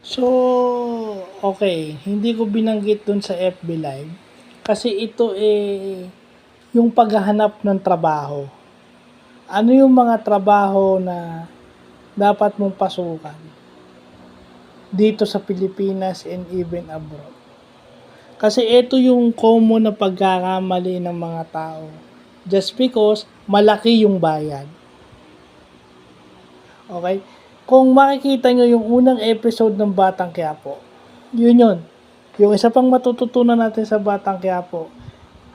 So, okay, hindi ko binanggit dun sa FB Live kasi ito yung paghahanap ng trabaho. Ano yung mga trabaho na dapat mong pasukan dito sa Pilipinas and even abroad? Kasi ito yung common na pagkakamali ng mga tao. Just because malaki yung bayad. Okay? Kung makikita nyo yung unang episode ng Batang Quiapo, yun. Yung isa pang matututunan natin sa Batang Quiapo,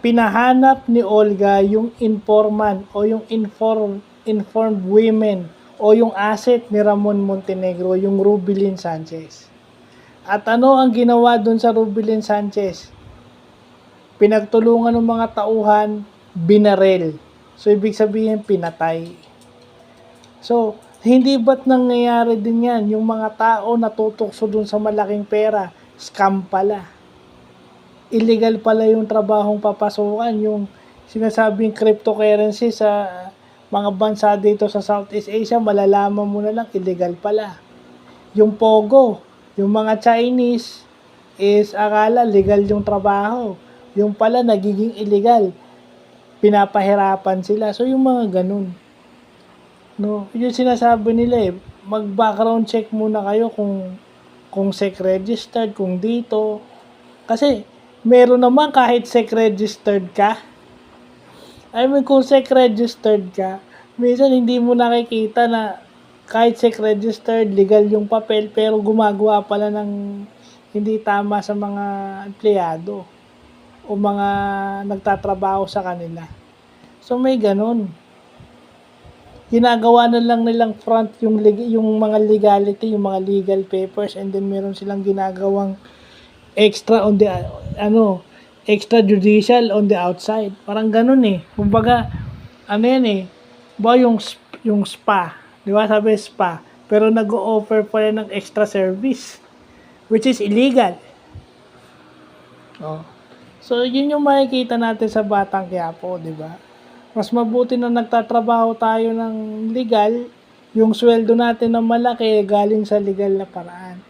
pinahanap ni Olga yung informant o yung informed women o yung asset ni Ramon Montenegro, yung Rubilin Sanchez. At ano ang ginawa dun sa Rubilin Sanchez? Pinagtulungan ng mga tauhan, binarel. So, ibig sabihin, pinatay. So, hindi ba't nangyayari din yan? Yung mga tao natutokso dun sa malaking pera, scam pala. Illegal pala yung trabahong papasukan, yung sinasabing cryptocurrency sa mga bansa dito sa Southeast Asia, malalaman mo na lang, illegal pala. Yung Pogo, yung mga Chinese, is akala legal yung trabaho. Yung pala nagiging illegal. Pinapahirapan sila. So, yung mga ganun. No, yung sinasabi nila mag-background check muna kayo kung SEC registered, kung dito. Kasi meron naman kahit SEC registered ka. I mean, kung SEC registered ka, minsan hindi mo nakikita na kahit SEC registered, legal yung papel, pero gumagawa pala ng hindi tama sa mga empleyado o mga nagtatrabaho sa kanila. So may ganun. Ginagawa na lang nilang front yung mga legality, yung mga legal papers, and then meron silang ginagawang extra on the extrajudicial on the outside. Parang ganun Kumbaga, ano yan ba yung spa, di ba sabi spa, pero nag-o-offer pa yan ng extra service which is illegal. Oh. So yun yung makikita natin sa Batang Quiapo, di ba? Mas mabuti na nagtatrabaho tayo ng legal, yung sweldo natin na malaki galing sa legal na paraan.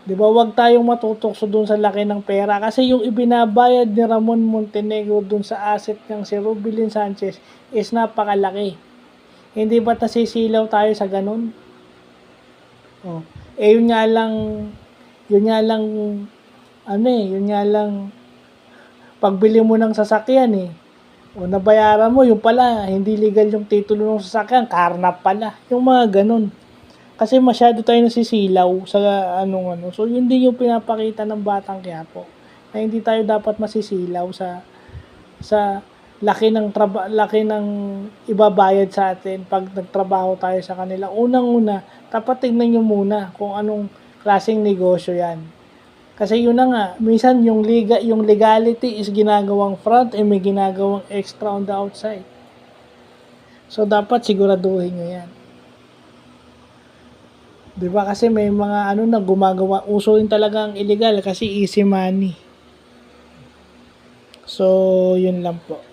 'Di ba? Huwag tayong matutokso doon sa laki ng pera kasi yung ibinabayad ni Ramon Montenegro doon sa asset ng si Rubilin Sanchez is napakalaki. Hindi ba nasisilaw tayo sa ganun? Oh. Yun nga lang pagbili mo ng sasakyan o nabayaran mo, yung pala, hindi legal yung titulo ng sasakyan, karnap pala. Yung mga ganun. Kasi masyado tayo nasisilaw sa So, yun din yung pinapakita ng Batang Quiapo. Na hindi tayo dapat masisilaw sa laki ng ibabayad sa atin pag nagtrabaho tayo sa kanila. Unang-una, dapat tignan nyo muna kung anong klaseng negosyo yan. Kasi yun na nga, minsan yung legality is ginagawang front may ginagawang extra on the outside. So, dapat siguraduhin nyo yan. Diba? Kasi may mga na gumagawa, uso rin talaga ang illegal kasi easy money. So, yun lang po.